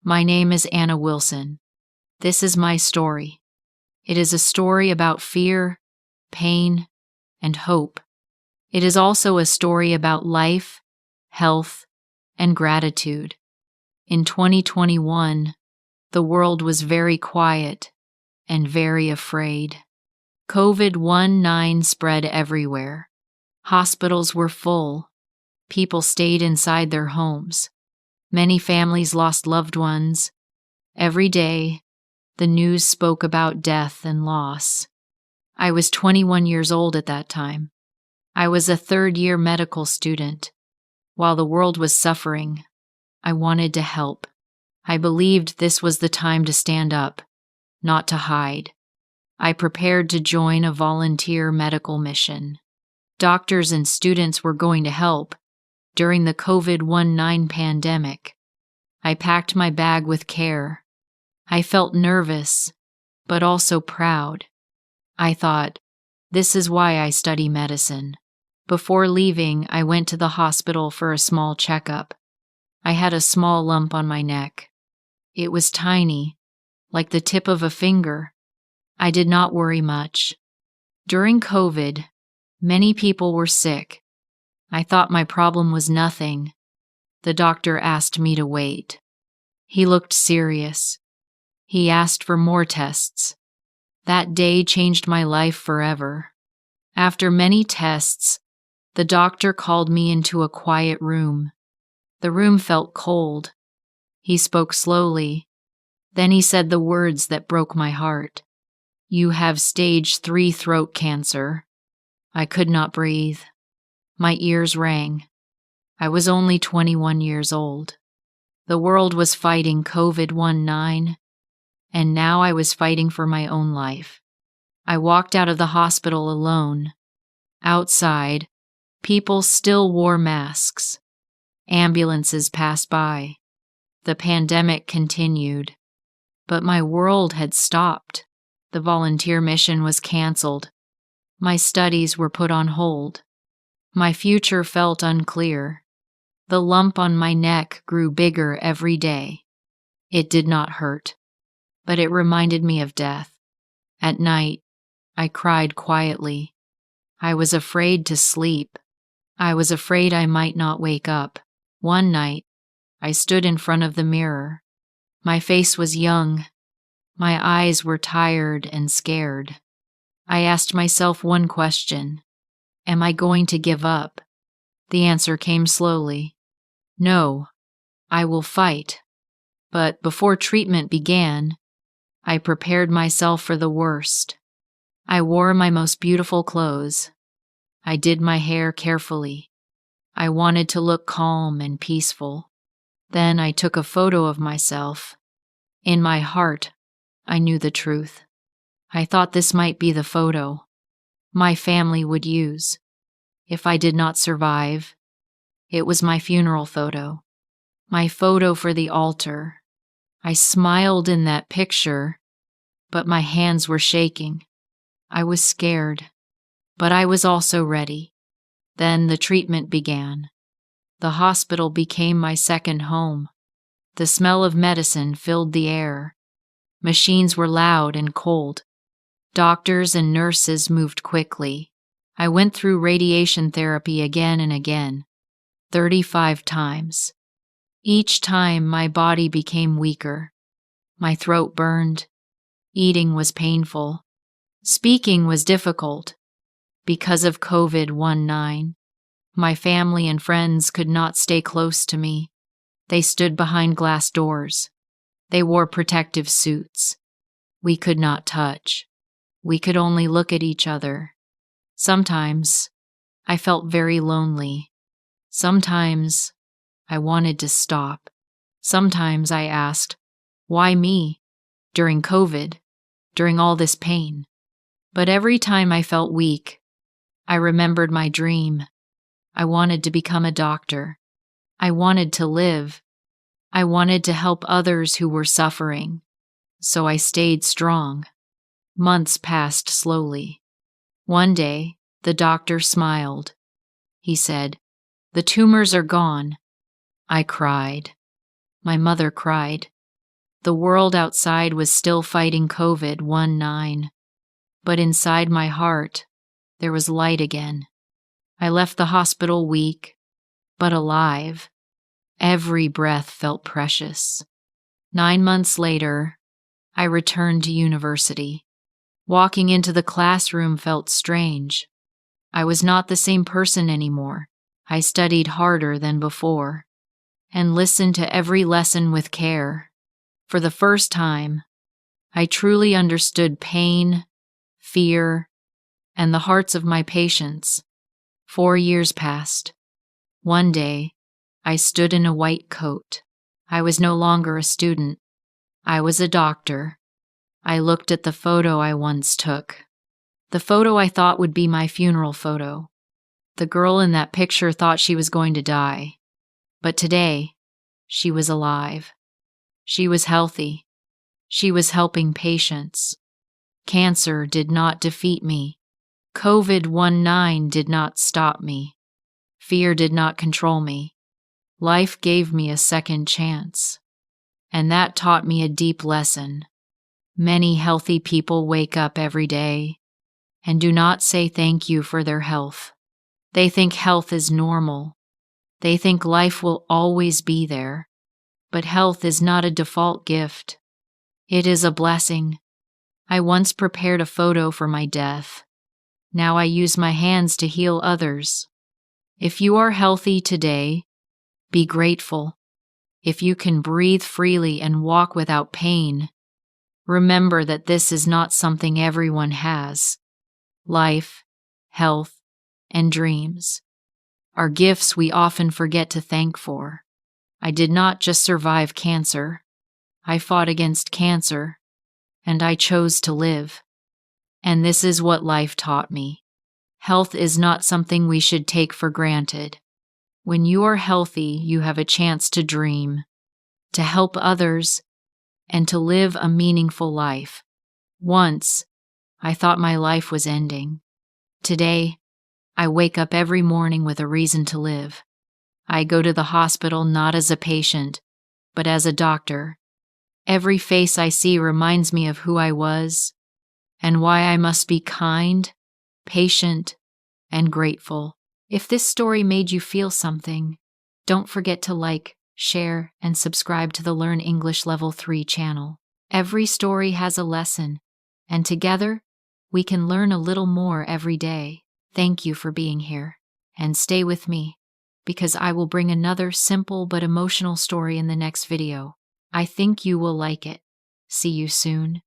My name is Anna Wilson. This is my story. It is a story about fear, pain, and hope. It is also a story about life, health, and gratitude. In 2021, the world was very quiet and very afraid. COVID-19 spread everywhere. Hospitals were full. People stayed inside their homes. Many families lost loved ones. Every day, the news spoke about death and loss. I was 21 years old at that time. I was a third-year medical student. While the world was suffering, I wanted to help. I believed this was the time to stand up, not to hide. I prepared to join a volunteer medical mission. Doctors and students were going to help during the COVID-19 pandemic. I packed my bag with care. I felt nervous, but also proud. I thought, this is why I study medicine. Before leaving, I went to the hospital for a small checkup. I had a small lump on my neck. It was tiny, like the tip of a finger. I did not worry much. During COVID, many people were sick. I thought my problem was nothing. The doctor asked me to wait. He looked serious. He asked for more tests. That day changed my life forever. After many tests, the doctor called me into a quiet room. The room felt cold. He spoke slowly. Then he said the words that broke my heart. You have stage 3 throat cancer. I could not breathe. My ears rang. I was only 21 years old. The world was fighting COVID-19, and now I was fighting for my own life. I walked out of the hospital alone. Outside, people still wore masks. Ambulances passed by. The pandemic continued. But my world had stopped. The volunteer mission was canceled. My studies were put on hold. My future felt unclear. The lump on my neck grew bigger every day. It did not hurt, but it reminded me of death. At night, I cried quietly. I was afraid to sleep. I was afraid I might not wake up. One night, I stood in front of the mirror. My face was young. My eyes were tired and scared. I asked myself one question. Am I going to give up? The answer came slowly. No, I will fight. But before treatment began, I prepared myself for the worst. I wore my most beautiful clothes. I did my hair carefully. I wanted to look calm and peaceful. Then I took a photo of myself. In my heart, I knew the truth. I thought this might be the photo my family would use. If I did not survive, it was my funeral photo, my photo for the altar. I smiled in that picture, but my hands were shaking. I was scared, but I was also ready. Then the treatment began. The hospital became my second home. The smell of medicine filled the air. Machines were loud and cold. Doctors and nurses moved quickly. I went through radiation therapy again and again, 35 times. Each time my body became weaker. My throat burned. Eating was painful. Speaking was difficult. Because of COVID-19, my family and friends could not stay close to me. They stood behind glass doors. They wore protective suits. We could not touch. We could only look at each other. Sometimes I felt very lonely. Sometimes I wanted to stop. Sometimes I asked, why me? During COVID, during all this pain. But every time I felt weak, I remembered my dream. I wanted to become a doctor. I wanted to live. I wanted to help others who were suffering. So I stayed strong. Months passed slowly. One day, the doctor smiled. He said, "The tumors are gone." I cried. My mother cried. The world outside was still fighting COVID-19, but inside my heart, there was light again. I left the hospital weak, but alive. Every breath felt precious. 9 months later, I returned to university. Walking into the classroom felt strange. I was not the same person anymore. I studied harder than before and listened to every lesson with care. For the first time, I truly understood pain, fear, and the hearts of my patients. 4 years passed. One day, I stood in a white coat. I was no longer a student. I was a doctor. I looked at the photo I once took. The photo I thought would be my funeral photo. The girl in that picture thought she was going to die. But today, she was alive. She was healthy. She was helping patients. Cancer did not defeat me. COVID-19 did not stop me. Fear did not control me. Life gave me a second chance. And that taught me a deep lesson. Many healthy people wake up every day and do not say thank you for their health. They think health is normal. They think life will always be there. But health is not a default gift. It is a blessing. I once prepared a photo for my death. Now I use my hands to heal others. If you are healthy today, be grateful. If you can breathe freely and walk without pain, remember that this is not something everyone has. Life, health, and dreams are gifts we often forget to thank for. I did not just survive cancer. I fought against cancer, and I chose to live. And this is what life taught me. Health is not something we should take for granted. When you are healthy, you have a chance to dream, to help others, and to live a meaningful life. Once, I thought my life was ending. Today, I wake up every morning with a reason to live. I go to the hospital not as a patient, but as a doctor. Every face I see reminds me of who I was and why I must be kind, patient, and grateful. If this story made you feel something, don't forget to like, share, and subscribe to the Learn English Level 3 channel. Every story has a lesson, and together, we can learn a little more every day. Thank you for being here, and stay with me, because I will bring another simple but emotional story in the next video. I think you will like it. See you soon.